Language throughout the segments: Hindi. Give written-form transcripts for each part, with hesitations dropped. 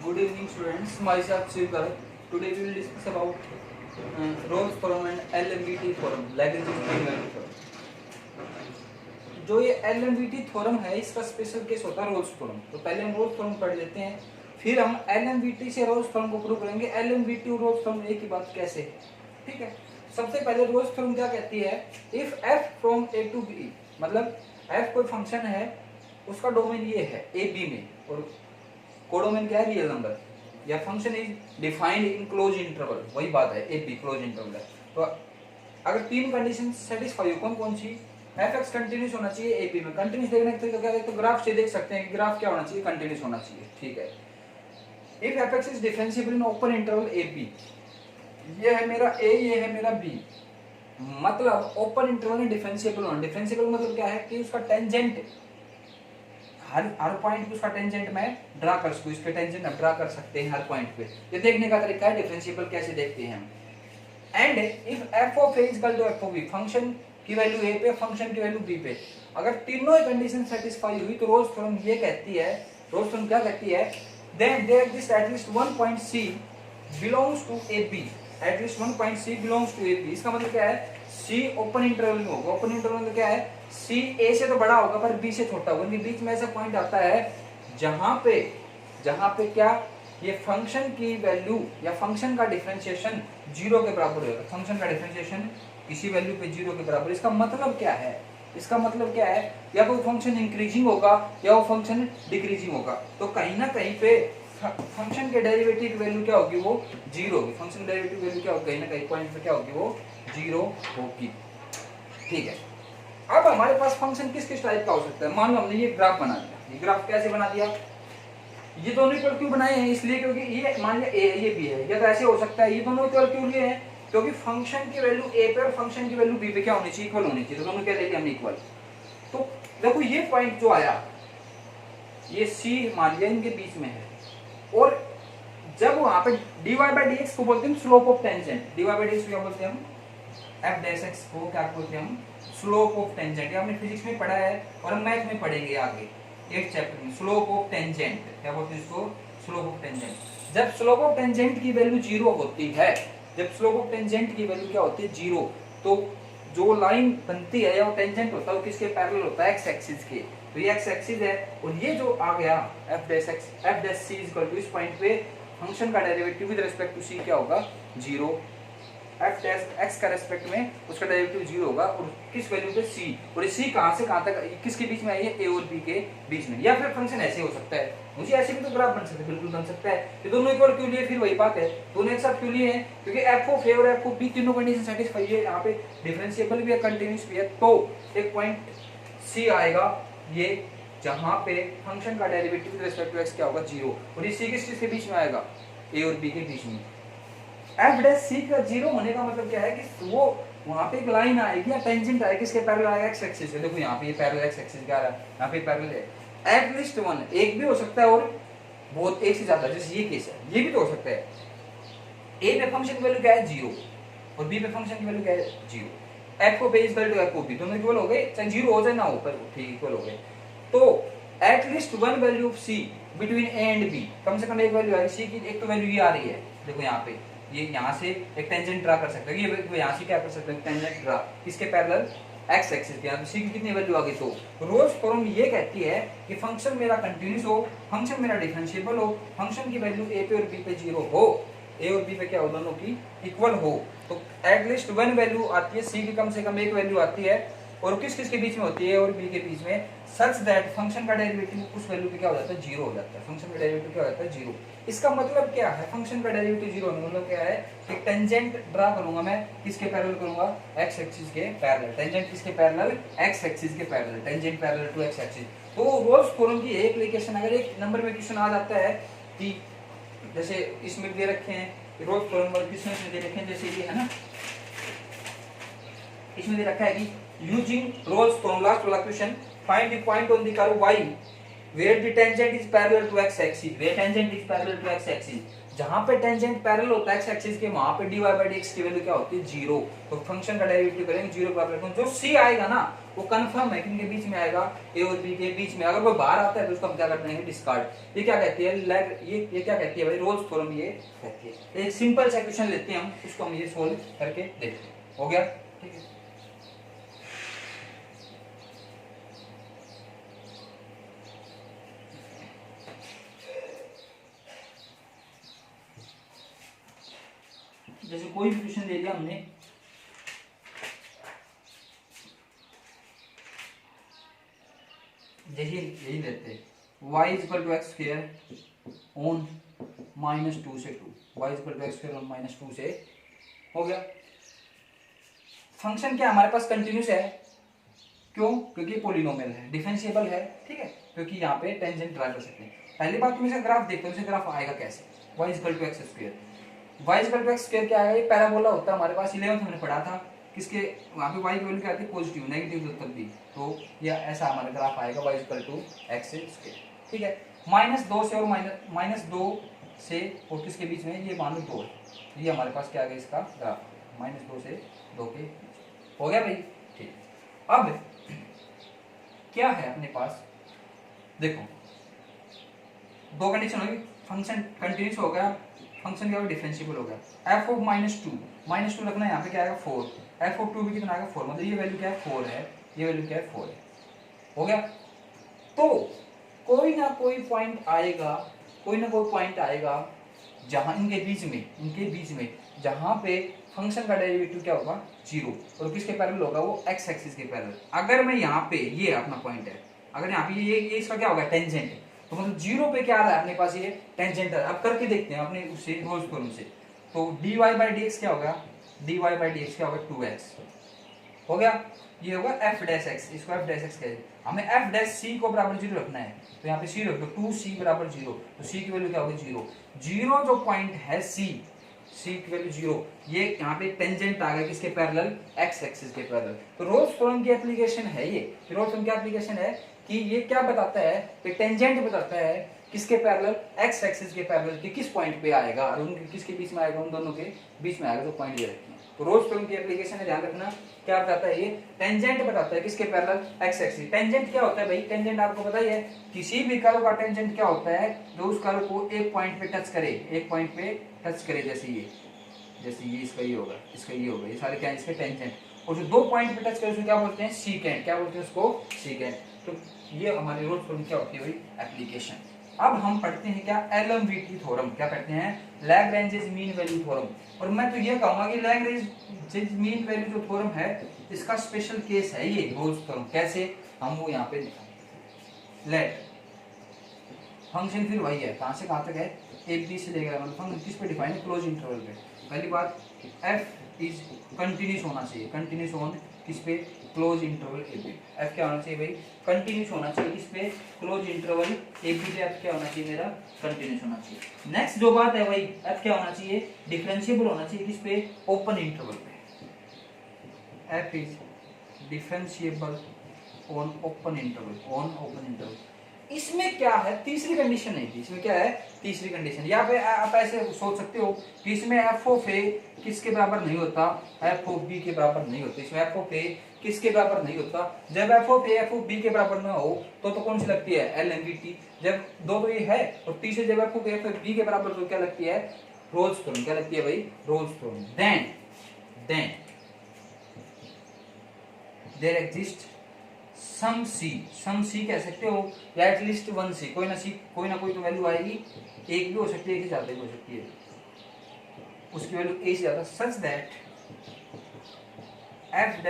Good evening, students. Myself Sridhar. Today we will discuss about Rolle's theorem and LMVT theorem, Lagrange's mean value theorem. जो ये LMVT थ्योरम है इसका स्पेशल केस होता है रोल्स थ्योरम। तो पहले हम रोल्स थ्योरम पढ़ लेते हैं, फिर हम LMVT से रोल्स थ्योरम को प्रूव करेंगे। LMVT और रोल्स थ्योरम एक ही बात कैसे है, ठीक है। सबसे पहले रोल्स थ्योरम क्या कहती है, if f from a to b, मतलब f कोई फंक्शन है, उसका डोमेन ये है a b में, और कोडोमेन क्या है, रियल नंबर, या function is defined in close interval, वही बात है, ए बी क्लोज इंटरवल है। तो अगर तीन कंडीशन सेटिस्फाई हो, कौन कौन सी, एफ एक्स कंटिन्यूस होना चाहिए ए बी में। कंटिन्यूस देखने के तरीका क्या है, तो ग्राफ से देख सकते हैं कि ग्राफ क्या होना चाहिए, कंटिन्यूस होना चाहिए, ठीक है। If F X is differentiable in open interval A B, ये है मेरा ए, ये है मेरा बी, मतलब ओपन इंटरवल में डिफरेंशिएबल होना। डिफरेंशिएबल मतलब क्या है कि उसका टेंजेंट हर पॉइंट पे उसका टेंजेंट मैं ड्रा कर सकूं, इसके टेंजेंट ड्रा कर सकते हैं हर पॉइंट पे। ये देखने का तरीका है डिफरेंशिएबल कैसे देखते हैं हम। And if f of a equal to f of b, function की वैल्यू a पे, फंक्शन की वैल्यू b पे, अगर तीनों ही कंडीशन सेटिस्फाई हुई तो रोल्स थ्योरम ये कहती है, रोल्स थ्योरम क्या कहती है, then there exist at least one point c belongs to a b, at least one point c belongs to a b। इसका मतलब क्या है, c ओपन इंटरवल में होगा। ओपन इंटरवल में क्या है, c a से तो बड़ा होगा पर b से छोटा होगा, क्योंकि बीच में ऐसा पॉइंट आता है जहां पे क्या, ये फंक्शन की वैल्यू या फंक्शन का डिफरेंशिएशन जीरो के बराबर होगा। फंक्शन का डिफरेंशिएशन किसी वैल्यू पे जीरो के बराबर। इसका मतलब क्या है, इसका मतलब क्या है, या तो फंक्शन इंक्रीजिंग होगा या वो फंक्शन डिक्रीजिंग होगा। तो कहीं ना कहीं पे फंक्शन के डेरिवेटिव की वैल्यू क्या होगी, वो जीरो होगी। फंक्शन डेरिवेटिव वैल्यू क्या होगी, कहीं ना कहीं पॉइंट पे क्या होगी, वो जीरो होगी, ठीक है। अब हमारे पास फंक्शन किस किस टाइप का हो सकता है। मान लो हमने ये ग्राफ बना दिया, ये ग्राफ कैसे बना दिया, ये दोनों इक्वल क्यों बनाए हैं, इसलिए क्योंकि ये मान लिया ए ये बी है, या तो ऐसे हो सकता है, ये दोनों इक्वल क्यों लिए हैं, क्योंकि फंक्शन की वैल्यू ए पे और फंक्शन की वैल्यू बी पे क्या होनी चाहिए, इक्वल होनी चाहिए। तो दोनों क्या ले लिया हमने, इक्वल। तो देखो ये पॉइंट जो आया, ये सी मान लिया इनके बीच में है, और जब वहां पे dy बाई डी एक्स को बोलते हैं slope of tangent, dy by D x क्या बोलते हैं हम, एफ डैश एक्स को क्या बोलते हैं हम, स्लोप ऑफ टेंजेंट। ये हमने फिजिक्स में पढ़ा है और हम मैथ में पढ़ेंगे आगे 8th चैप्टर में। स्लोप ऑफ टेंजेंट क्या बोलते हैं इसको, स्लोप ऑफ टेंजेंट। जब स्लोप ऑफ टेंजेंट की वैल्यू जीरो होती है, जब स्लोप ऑफ टेंजेंट की वैल्यू क्या होती है, जीरो, तो जो लाइन बनती है या वो टेंजेंट होता है वो किसके पैरेलल होता है, एक्स एक्सिस के। तो ये एक्स एक्सिस है, और ये जो आ गया f dash x, f dash c equal to, इस पॉइंट पे फंक्शन का derivative with respect to c क्या होगा, जीरो। एफ डैश एक्स का रेस्पेक्ट में उसका डेरिवेटिव जीरो होगा, और किस वैल्यू पे सी, और सी कहां से कहां तक, किसके बीच में आई है, ए और बी के बीच में। या फिर फंक्शन ऐसे हो सकता है, मुझे ऐसे भी तो ग्राफ बन सकता है, बिल्कुल बन सकता है। ये दोनों इक्वल क्यों लिए, फिर वही बात है, दोनों एक साथ क्यों लिए हैं, क्योंकि एफ ऑफ ए और एफ ऑफ बी तीनों कंडीशन सेटिस्फाई है, यहाँ पे डिफरेंशिएबल भी है, कंटिन्यूस भी है। तो एक पॉइंट सी आएगा ये, जहां पे फंक्शन का derivative with respect to x क्या होगा, जीरो, और ये सी किसके बीच में आएगा, ए और बी के बीच में। एफ डैश सी का जीरो होने का मतलब क्या है कि वो वहां पे एक लाइन आएगी या टेंजेंट आएगी, किसके पैरेलल आएगा, एक्स एक्सिस के। देखो यहाँ पे ये पैरेलल एक्स एक्सिस क्या आ रहा है, यहाँ पे पैरेलल है। एटलीस्ट वन, एक भी हो सकता है और बहुत एक से ज्यादा, जैसे ये केस है, ये भी तो हो सकता है। ए पे फंक्शन की वैल्यू क्या है, जीरो, और बी पे फंक्शन की वैल्यू क्या है, जीरो। एफ को इक्वल टू एफ को बी, दोनों इक्वल हो गए, चाहे जीरो हो जाए ना हो, पर ठीक इक्वल हो गए। तो at least one value of C between A and B, कम से कम एक वैल्यू आएगी सी की। एक तो वैल्यू ये आ रही है, देखो यहाँ पे, ये यहाँ से एक टेंजेंट ड्रा कर सकते हैं, ये यहाँ से क्या कर सकते हैं, टेंजेंट ड्रा, किसके पैरेलल, एक्स एक्सिस के। यहाँ सी की कितनी वैल्यू आ गई, तो रोल्स थ्योरम ये कहती है कि फंक्शन मेरा कंटिन्यूस हो, फंक्शन मेरा डिफरेंशिएबल हो, फंक्शन की वैल्यू ए पे और बी पे जीरो हो, ए और बी पे क्या हो, दोनों की इक्वल हो, तो एटलीस्ट वन वैल्यू आती है, सी की कम से कम एक वैल्यू आती है, और किस किस के बीच में होती है, और बी के बीच में, सच दैट फंक्शन का डेरिवेटिव उस वैल्यू पे क्या हो जाता है, जीरो हो जाता है। फंक्शन का डेरिवेटिव क्या हो जाता है, जीरो। इसका मतलब क्या है, फंक्शन का डेरिवेटिव जीरो होने मतलब क्या है, एक टेंजेंट ड्रा करूंगा मैं, किसके पैरेलल करूंगा, एक्स एक्सिस के पैरेलल। टेंजेंट किसके पैरेलल, एक्स एक्सिस के parallel, tangent parallel to x axis. तो रोल्स थ्योरम की एक एप्लीकेशन, अगर एक नंबर में क्वेश्चन आ जाता है कि जैसे इसमें दे रखे हैं, रोल्स थ्योरम वाले क्वेश्चन दे रखे हैं, जैसे ये है ना, इसमें दे रखा है कि यूजिंग रोल्स थ्योरम, लास्ट वाला question, find the point on the curve y where the tangent is parallel to x axis, where tangent is parallel to x axis, जहां पे टेंजेंट पैरेलल होता है एक्स एक्सिस के, वहां पे dy by dx की वैल्यू क्या होती है, जीरो। तो फंक्शन का डेरिवेटिव करेंगे जीरो के बराबर, जो c आएगा ना वो कंफर्म है कि इनके बीच में आएगा, ए और बी के बीच में। अगर वो बाहर आता है तो उसको हम क्या करते हैं, डिस्कार्ड। ये क्या कहती है, ये क्या कहती है भाई, रोल्स थ्योरम ये कहती है। एक सिंपल सा क्वेश्चन लेते हैं हम, उसको हम ये सोल्व करके देखते हैं। हो गया, ठीक है। जैसे कोई भी क्वेश्चन ले लिया हमने, यही लेते हैं, y equal to x square on -2 से 2, y equal to x square on -2 से, हो गया। फंक्शन क्या हमारे पास कंटिन्यूस है, क्यों, क्योंकि पॉलिनोमियल है, डिफरेंशिएबल है, ठीक है, क्योंकि यहाँ पे टेंजेंट ड्रा कर सकते हैं। पहली बात तुम इसका ग्राफ देखते हो, इसका ग्राफ आएगा कैसे, y equal to x square. y equal to x square क्या आएगा, ये पैराबोला होता है हमारे पास, 11th हमने पढ़ा था, किसके वहाँ पे y की वैल्यू क्या आती है, पॉजिटिव, नेगेटिव तब भी, तो ये ऐसा हमारा ग्राफ आएगा y equal to x square, ठीक है। -2 से और -2 से और किसके बीच में, ये मान लो 2 है, ये हमारे पास क्या आ गया इसका ग्राफ, -2 से 2 के, हो गया भाई, ठीक। अब क्या है अपने पास, देखो दो कंडीशन होगी, फंक्शन कंटिन्यूस हो गया, फंक्शन क्या होगा, डिफरेंशिएबल हो गया। f ऑफ -2 रखना है, यहाँ पे क्या आएगा 4, f ऑफ 2 भी कितना आएगा 4, मतलब ये वैल्यू क्या है 4 है, ये वैल्यू क्या है 4 है, हो गया। तो कोई ना कोई पॉइंट आएगा, कोई ना कोई पॉइंट आएगा जहां इनके बीच में जहां पे फंक्शन का डेरिवेटिव क्या होगा 0, और किसके पैरेलल होगा, वो x एक्सिस के पैरेलल। अगर मैं यहाँ पे, ये अपना पॉइंट है, अगर यहाँ पे ये इसका क्या होगा टेंजेंट, तो मतलब 0 पे क्या आ रहा है अपने पास, ये टेंजेंट है। अब करके देखते हैं अपने उससे रोल्स थ्योरम से, तो dy बाई dx क्या होगा, dy बाई dx क्या होगा 2x, हो गया। ये होगा f डैश x, इसको f डैश x कहेंगे। हमें f डैश c को बराबर 0 रखना है, तो यहाँ पे c रख दो, 2c बराबर 0, तो c की वैल्यू क्या होगी 0। 0 जो पॉइंट है c की वैल्यू 0, ये यहाँ पे टेंजेंट आ गया किसके पैरेलल, x एक्सिस के पैरेलल। तो रोल्स थ्योरम की एप्लीकेशन है ये, रोल्स थ्योरम की एप्लीकेशन है कि ये क्या बताता है, कि टेंजेंट बताता है किसके पैरेलल, x एक्सिस के पैरेलल, कि किस पॉइंट पे आएगा, और उनके किसके बीच में आएगा, उन दोनों के बीच में आएगा, जो पॉइंट ये रखते हैं। तो रोल्स थ्योरम की एप्लीकेशन है, ध्यान रखना, क्या बताता है ये, टेंजेंट बताता है किसके पैरेलल, x एक्सिस। टेंजेंट क्या होता है भाई, टेंजेंट आपको पता ही है, किसी भी कर्व का टेंजेंट क्या होता है, जो उस कर्व को एक पॉइंट पे टच करे, एक पॉइंट पे टच करे, जैसे ये इसका ये होगा, इसका ये होगा, ये सारे क्या है इसके टेंजेंट। और जो दो पॉइंट पे टच करे उसको क्या बोलते हैं, सीकेंट, क्या बोलते हैं उसको, सीकेंट। तो ये हमारी रोल्स थ्योरम क्या होती है भाई, एप्लीकेशन। अब हम पढ़ते हैं क्या, एलएमवीटी थ्योरम, क्या पढ़ते हैं, लैग्रेंजेस मीन वैल्यू थ्योरम। और मैं तो ये कहूंगा कि लैग्रेंजेस मीन वैल्यू जो थ्योरम है, इसका स्पेशल केस है ये रोल्स थ्योरम। कैसे, हम वो यहाँ पे लेट फंक्शन फिर वही है, कहां से कहां तक है, ए बी से लेकर, मतलब फंक्शन किस पे डिफाइन है, क्लोज इंटरवल पे। पहली बात, f इज कंटिन्यूस होना चाहिए, कंटिन्यूस ऑन किस पे, क्लोज इंटरवल ए बी। f क्या होना चाहिए भाई, कंटिन्यूस होना चाहिए किस पे, क्लोज इंटरवल ए बी पे। f क्या होना चाहिए मेरा, कंटिन्यूस होना चाहिए। नेक्स्ट जो बात है भाई, f क्या होना चाहिए, डिफरेंशिएबल होना चाहिए किस पे, ओपन इंटरवल पे। f is differentiable on open interval, इसमें क्या है, तीसरी कंडीशन नहीं थी, इसमें क्या है, तीसरी कंडीशन। यहाँ पे आप ऐसे सोच सकते हो कि इसमें f ऑफ a किसके बराबर नहीं होता, f ऑफ b के बराबर नहीं होता। इसमें f ऑफ a किसके बराबर नहीं होता, जब f of a f of b के बराबर ना हो तो कौन सी लगती है, एलएमवीटी। जब दो तो ये है, और तीसरे जब f of a f of b के बराबर तो क्या लगती है, रोल्स थ्योरम। क्या लगती है भाई, Rolle's theorem. Then there exist some C कह सकते हो, या एटलीस्ट वन सी, कोई ना कोई तो वैल्यू आएगी, एक भी हो सकती है, एक से ज्यादा भी हो सकती है, उसकी वैल्यू ए से ज्यादा, such that f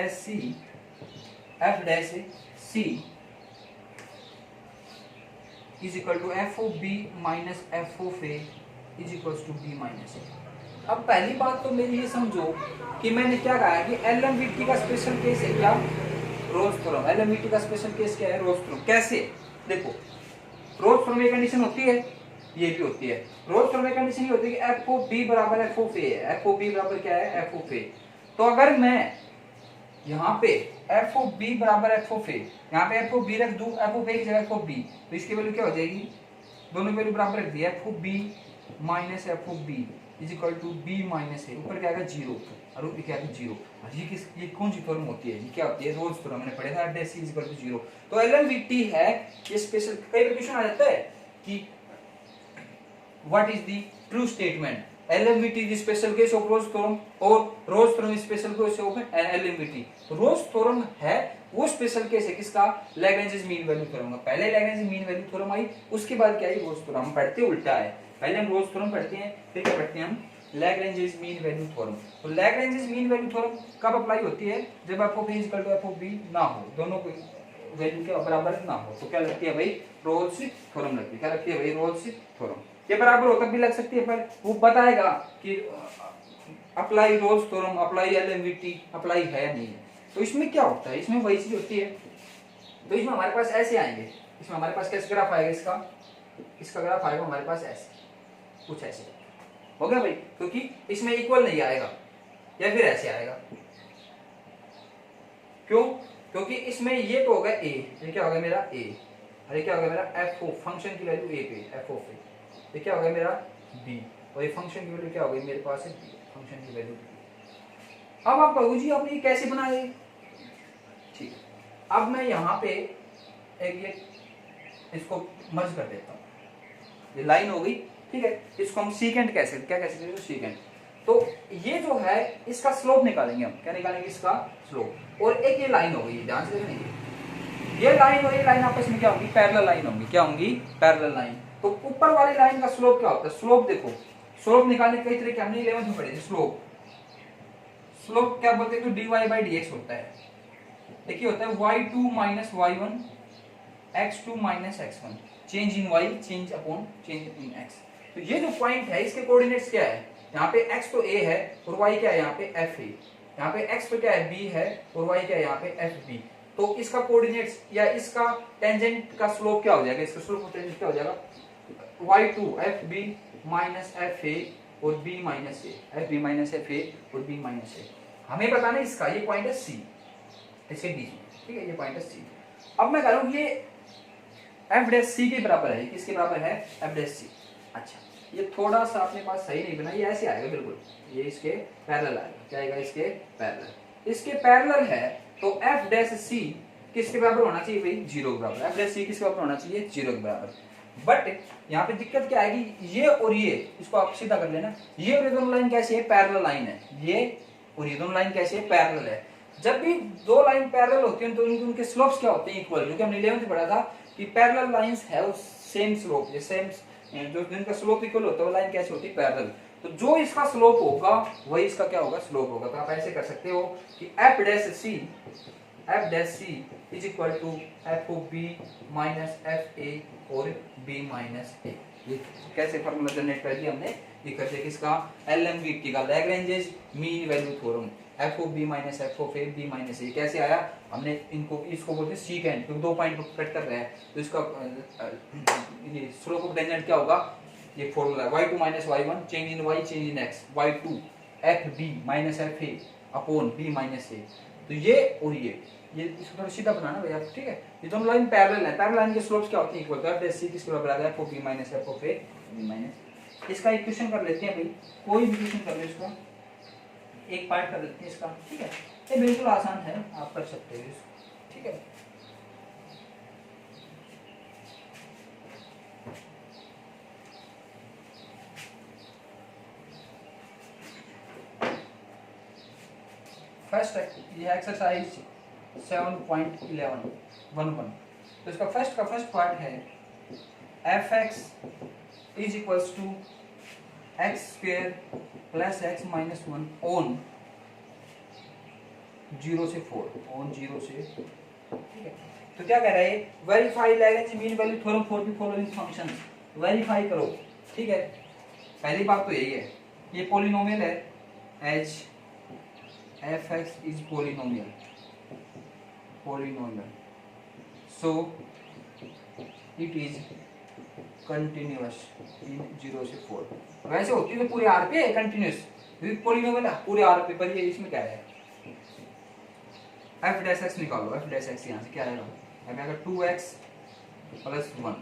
dash c is equal to f of b minus f of a is equal to b minus a। अब पहली बात तो मेरी ये समझो कि मैंने क्या कहा है कि एलएमवीटी का स्पेशल केस है क्या, रोल्स थ्योरम। एलएमवीटी का स्पेशल केस क्या है, रोल्स थ्योरम। कैसे, देखो रोल्स थ्योरम में कंडीशन होती है, ये भी होती है। रोल्स थ्योरम में कंडीशन ये होती है कि f ऑफ b बराबर f ऑफ a है, f ऑफ b बराबर क्या है, f ऑफ a। तो अगर मैं यहाँ पे f ऑफ b बराबर f ऑफ a, यहाँ पे f ऑफ b रख दूं, f ऑफ a की जगह f ऑफ b, तो इसकी वैल्यू क्या हो जाएगी, दोनों की वैल्यू बराबर रख दी, f of b minus f of b is equal to b minus a, ऊपर क्या आएगा 0। और ये क्या है 0। ये कौन सी थ्योरम होती है, ये क्या होती है, रोल्स थ्योरम मैंने पढ़ा था, f' c = 0। तो LMVT है ये स्पेशल, कई बार क्वेश्चन आ जाता है कि what is the true statement, LMVT is special case of Rolle's theorem और Rolle's theorem is special case of LMVT। तो Rolle's theorem है वो स्पेशल केस है किसका, लैग्रेंजेस मीन वैल्यू थ्योरम का। पहले लैग्रेंजेस मीन वैल्यू थ्योरम आई, उसके बाद क्या आई, रोल्स थ्योरम। हम पढ़ते उल्टा है, पहले हम रोल्स थ्योरम पढ़ते हैं, फिर क्या पढ़ते हैं हम, लैग्रेंजेस मीन वैल्यू थ्योरम। तो लैग्रेंजेस मीन वैल्यू थ्योरम कब अप्लाई होती है, जब f(a) = f(b) ना हो, दोनों को वैल्यू के बराबर ना हो, तो क्या लगती है भाई, रोल्स थ्योरम लगती है। क्या लगती है भाई, रोल्स थ्योरम। ये बराबर हो तब भी लग सकती है, पर वो बताएगा कि apply Rolle's theorem, apply LMVT, apply है या नहीं है। तो इसमें क्या होता है, इसमें वही चीज होती है। तो इसमें हमारे पास ऐसे आएंगे, इसमें हमारे पास कैसे ग्राफ आएगा, इसका ग्राफ आएगा हमारे पास ऐसे, कुछ ऐसे हो गया भाई, क्योंकि इसमें इक्वल नहीं आएगा, या फिर ऐसे आएगा। क्यों, क्योंकि इसमें ये तो होगा a, ये क्या होगा मेरा a, और ये क्या होगा मेरा f, फंक्शन की वैल्यू a पे, f ऑफ a, ये क्या होगा मेरा b, और ये फंक्शन की वैल्यू क्या होगी मेरे पास है b, फंक्शन की वैल्यू b। अब आप कहोगे जी आपने ये कैसे बनाए, ठीक है, अब मैं यहाँ पे एक ये इसको मर्ज कर देता हूँ, ये लाइन हो गई, ठीक है, इसको हम सीकेंट क्या कह सकते हैं, सीकेंट। तो ये जो है इसका स्लोप निकालेंगे हम, क्या निकालेंगे, इसका स्लोप। और एक ये लाइन हो गई, ध्यान से देखेंगे, ये लाइन और ये लाइन आपस में क्या होगी, पैरेलल लाइन होंगी, क्या होंगी, पैरेलल लाइन। तो ऊपर वाली लाइन का स्लोप क्या होता है, स्लोप देखो, स्लोप निकालने के कई तरीके हमने 11th में पढ़े थे। स्लोप क्या बोलते हैं, तो dy/dx होता है। देखिए होता है y2 - y1 x2 - x1, change in y, change upon change in x। तो ये जो पॉइंट है इसके कोऑर्डिनेट्स क्या है, यहाँ पे x तो a है और y क्या है, यहाँ पे f है, यहाँ पे x पे क्या है b है और y क्या है, यहाँ पे fb। तो इसका कोऑर्डिनेट्स या इसका टेंजेंट का स्लोप क्या हो जाएगा, इसका स्लोप टेंजेंट क्या हो जाएगा, y2 fb माइनस fa और b minus a, fb minus fa और b माइनस a। हमें बताना है इसका, ये पॉइंट है c, इसके बीच में, ठीक है, ये पॉइंट है c। अब मैं कह रहा हूँ ये f' के बराबर है, किसके बराबर है, f'। अच्छा, ये थोड़ा सा अपने पास सही नहीं बना, ये ऐसे आएगा बिल्कुल, ये इसके पैरेलल आएगा, क्या आएगा, इसके पैरेलल, इसके पैरेलल है। तो f' किसके बराबर होना चाहिए भाई, 0 के बराबर। f' किसके बराबर होना चाहिए, 0 के बराबर। बट यहाँ पे दिक्कत क्या आएगी, ये और ये, इसको आप सीधा कर लेना, ये और ये दोनों लाइन कैसी है, पैरेलल लाइन है, ये और ये दोनों लाइन कैसी है, पैरेलल है। जब भी दो लाइन पैरेलल होती हैं तो उनके स्लोप्स क्या होते हैं, इक्वल, जो कि हमने 11th में पढ़ा था कि पैरेलल लाइंस है सेम स्लोप, ये सेम, जो जिनका स्लोप इक्वल होता है वो लाइन कैसे होती है, पैरेलल। तो जो इसका स्लोप होगा वही इसका क्या होगा, स्लोप होगा। तो आप ऐसे कर सकते हो कि f' c is equal to f of b minus fa और b माइनस a। ये कैसे फार्मूला जनरेट कर दिया हमने, ये करते किसका, LMVT का, Lagrange's mean value theorem, f of b minus f of a b minus a। कैसे आया, हमने इनको, इसको बोलते हैं सीकेंट, क्योंकि 2 पॉइंट कट कर रहे हैं, तो इसका ये स्लोप ऑफ टेंजेंट क्या होगा, ये formula y2 minus y1 change in y change in x, y2 fb minus fa upon b minus a। तो ये और ये इसको थोड़ा सीधा बनाना भैया, ठीक है, ये दोनों लाइन पैरेलल है, पैरेलल लाइन के स्लोप्स क्या होते हैं, इक्वल। तो f' किसके बराबर आ गया, f of b minus f of a b minus. इसका एक क्वेश्चन कर लेते हैं भाई, कोई भी क्वेश्चन कर लो, इसका एक पार्ट कर लेते हैं इसका, ठीक है, ये बिल्कुल आसान है, आप कर सकते हो इसको, ठीक है। फर्स्ट ये एक्सरसाइज 7.11 तो इसका फर्स्ट पार्ट है f(x) is equals to x² plus x minus 1 on 0 से 4, ऑन 0 से, ठीक है। तो क्या कह रहा है, verify Lagrange mean value theorem for the following functions, verify करो, ठीक है। पहली बात तो यही है, ये पॉलिनोमियल है, h f(x) is polynomial, so it is continuous in 0 से 4। वैसे होती है तो पूरे आर पे कंटिन्यूस, पॉलिनोमियल पूरे आर पे, पर ये इसमें क्या है, f'(x) निकालो, f'(x) यहाँ से क्या आएगा, 2x प्लस 1,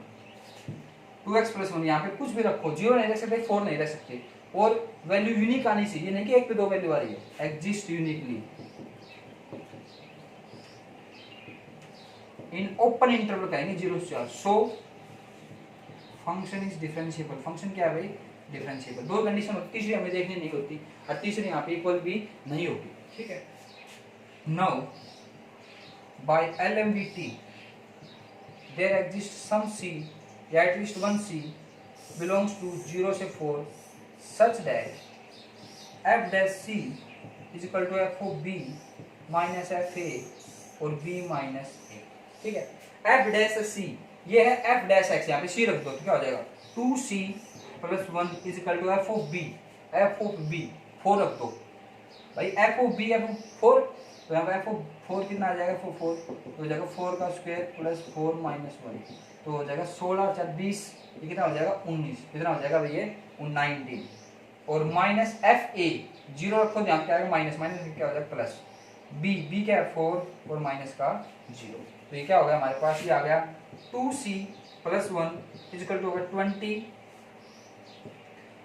2x प्लस 1, यहाँ पे कुछ भी रखो, 0 नहीं रख सकते, 4 नहीं रख सकते, और वैल्यू यूनिक आनी चाहिए, नहीं कि एक पे दो वैल्यू आ रही है, एग्जिस्ट यूनिकली इन ओपन इंटरवल कहेंगे 0 से 4। So function is differentiable, function क्या है भाई, डिफरेंशिएबल। दो कंडीशन होती, तीसरी हमें देखनी नहीं होती, और तीसरी यहाँ पे इक्वल भी नहीं होगी, ठीक है। Now by LMVT there exist some C या at least one C belongs to 0 से 4 such that f dash C is equal to f of B minus f a और B माइनस ए, ठीक है। f डैश C ये है f डैश x, यहाँ पे C रख दो तो क्या हो जाएगा 2C plus 1 is equal to f of B, f of B 4 रख दो भाई, f of B f of 4, तो यहाँ पे f ऑफ 4 कितना आ जाएगा, 4 तो हो जाएगा 4 का स्क्वायर प्लस 4 माइनस 1 तो हो जाएगा 16 4 20, ये कितना हो जाएगा 19, कितना हो जाएगा भैया 19, और माइनस एफ ए 0 रखो, यहाँ क्या आएगा माइनस, माइनस क्या हो जाएगा प्लस, बी क्या है 4 और माइनस का 0, तो ये क्या हो गया हमारे पास, ये आ गया 2C plus 1 is equal to होगा 20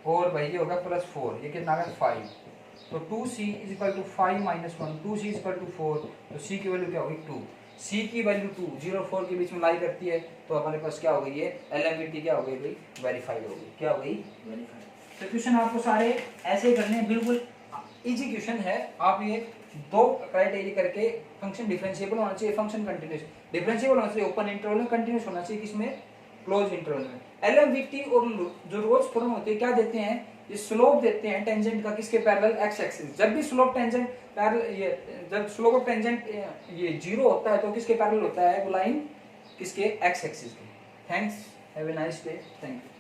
और भाई ये होगा प्लस 4, ये कितना आ गया 5, तो 2C is equal to 5 minus 1, 2C is equal to 4, तो C की वैल्यू क्या होगी 2, C की वैल्यू 2 0 और 4 के बीच में लाई करती है, तो हमारे पास क्या हो गई है LMVT क्या हो गई भाई, वेरीफाइड हो गई, क्या हो गई वेरीफाइड। तो क्वेश्चन आपको सारे ऐसे करने हैं, बिल्कुल इजी क्वेश्चन है। आप ये दो क्राइटेरिया करके, फंक्शन डिफरेंशिएबल होना चाहिए, फंक्शन कंटिन्यूअस, डिफरेंशिएबल होना चाहिए ओपन इंटरवल में, कंटिन्यूअस होना चाहिए किसमें, क्लोज इंटरवल में। LMVT और जो रोल्स थ्योरम होते हैं क्या देते हैं, ये स्लोप देते हैं टेंजेंट का किसके पैरेलल, एक्स एक्सिस। जब भी स्लोप टेंजेंट पैरेलल, ये जब स्लोप ऑफ टेंजेंट ये 0 होता है तो किसके पैरेलल होता है वो लाइन, किसके, एक्स एक्सिस के। Thanks, have a nice day, thank you.